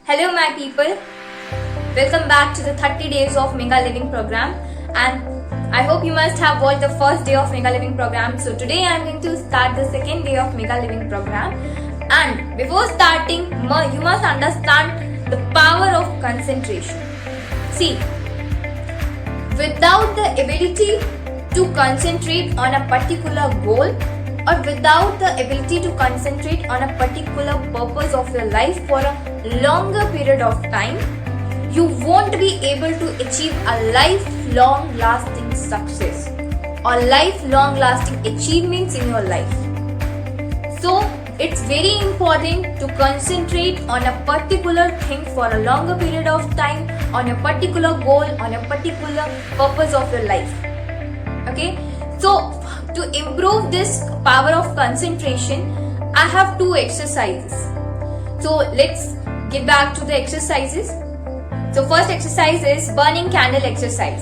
Hello my people, welcome back to the 30 days of Mega Living program, and I hope you must have watched the first day of Mega Living program. So today I am going to start the second day of Mega Living program, and before starting you must understand the power of concentration. See, without the ability to concentrate on a particular goal, or without the ability to concentrate on a particular purpose of your life for a longer period of time, you won't be able to achieve a lifelong lasting success or lifelong lasting achievements in your life. So it's very important to concentrate on a particular thing for a longer period of time, on a particular goal, on a particular purpose of your life. Okay, so to improve this power of concentration, I have two exercises. So let's get back to the exercises. So first exercise is burning candle exercise.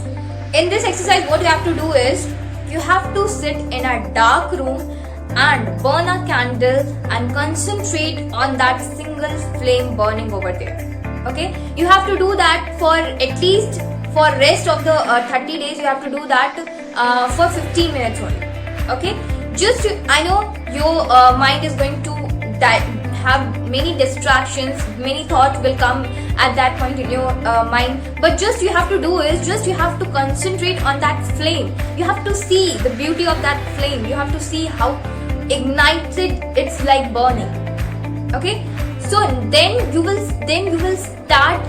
In this exercise, what you have to do is you have to sit in a dark room and burn a candle and concentrate on that single flame burning over there. Okay, you have to do that for at least for rest of the 30 days. You have to do that for 15 minutes only. Okay, I know your mind is going to have many distractions, many thoughts will come at that point in your mind, but just you have to do is you have to concentrate on that flame. You have to see the beauty of that flame. You have to see how ignited it's like burning. Okay, so then you will start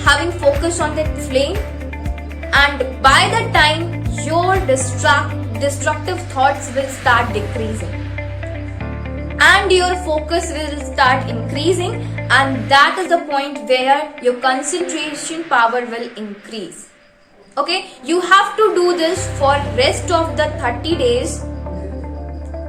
having focus on that flame, and by the time your destructive thoughts will start decreasing and your focus will start increasing, and that is the point where your concentration power will increase. Okay, you have to do this for rest of the 30 days.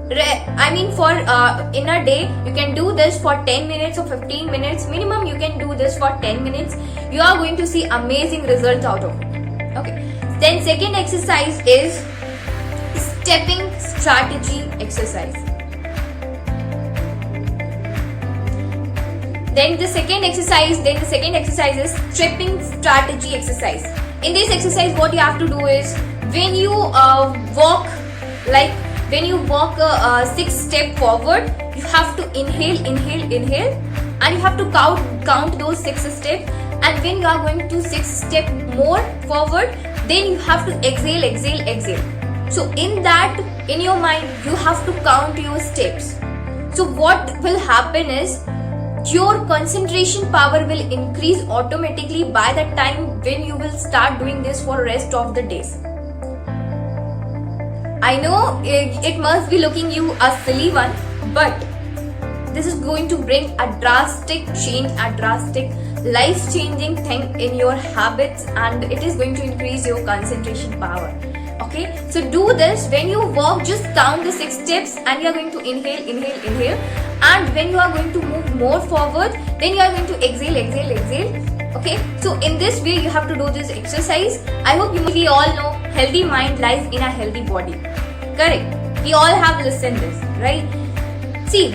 In a day you can do this for 10 minutes or 15 minutes minimum. You can do this for 10 minutes. You are going to see amazing results out of it. Okay, then second exercise is stepping strategy exercise. Then the second exercise is stepping strategy exercise. In this exercise, what you have to do is when you walk a 6 step forward, you have to inhale, and you have to count those 6 steps. And when you are going to 6 step more forward, then you have to exhale. So in your mind, you have to count your steps. So what will happen is your concentration power will increase automatically by the time when you will start doing this for rest of the days. I know it must be looking you a silly one, but this is going to bring a drastic change, a drastic life-changing thing in your habits, and it is going to increase your concentration power. Okay, so do this when you walk. Just count the 6 steps, and you are going to inhale, and when you are going to move more forward, then you are going to exhale. Okay, so in this way you have to do this exercise. I hope we all know healthy mind lies in a healthy body. Correct? We all have listened this, right? See,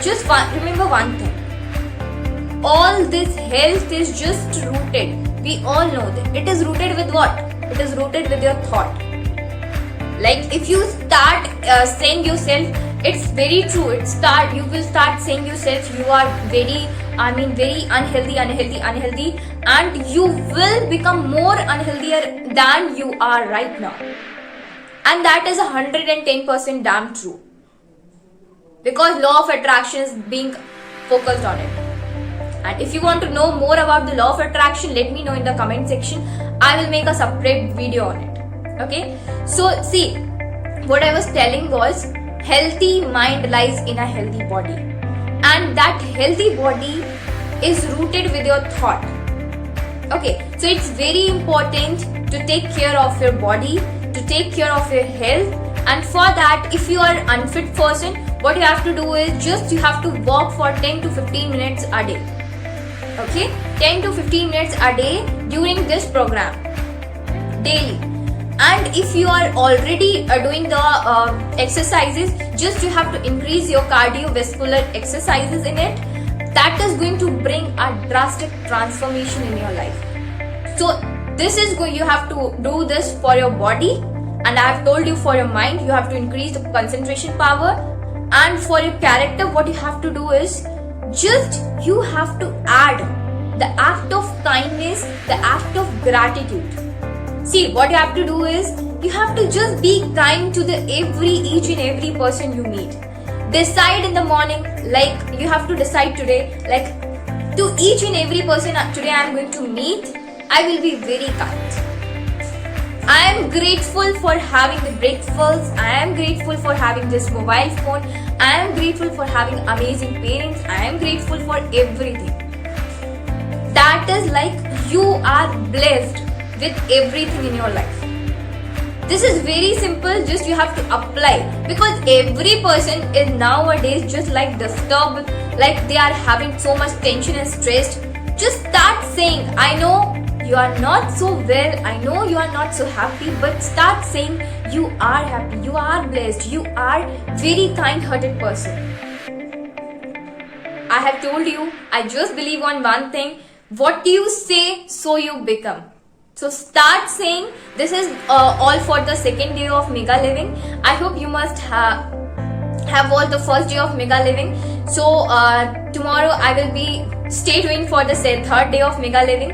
just remember one thing. All this health is just rooted. We all know that it is rooted with what? It is rooted with your thought. Like if you start saying yourself, it's very true. You will start saying yourself you are very unhealthy, and you will become more unhealthier than you are right now. And that is 110% damn true. Because law of attraction is being focused on it. And if you want to know more about the law of attraction, let me know in the comment section. I will make a separate video on it. Okay, so see, what I was telling was healthy mind lies in a healthy body, and that healthy body is rooted with your thought. Okay, so it's very important to take care of your body, to take care of your health, and for that, if you are an unfit person, what you have to do is you have to walk for 10 to 15 minutes a day. Okay, 10 to 15 minutes a day during this program daily. And if you are already doing the exercises, you have to increase your cardiovascular exercises in it, that is going to bring a drastic transformation in your life. So this is going, you have to do this for your body, and I have told you for your mind you have to increase the concentration power, and for your character what you have to do is just you have to add the act of kindness, the act of gratitude. See, what you have to do is you have to just be kind to the each and every person you meet. Decide in the morning, like you have to decide today, like to each and every person today I am going to meet, I will be very kind. I am grateful for having the breakfast. I am grateful for having this mobile phone. I am grateful for having amazing parents. I am grateful for everything. That is like you are blessed with everything in your life. This is very simple, just you have to apply, because every person is nowadays just like disturbed, like they are having so much tension and stress. Just start saying, I know you are not so well, I know you are not so happy, but start saying you are happy, you are blessed, you are very kind-hearted person. I have told you, I just believe on one thing, what you say, so you become. So start saying. This is all for the second day of Mega Living. I hope you must have all the first day of Mega Living. So tomorrow I will be stay tuned for the third day of Mega Living.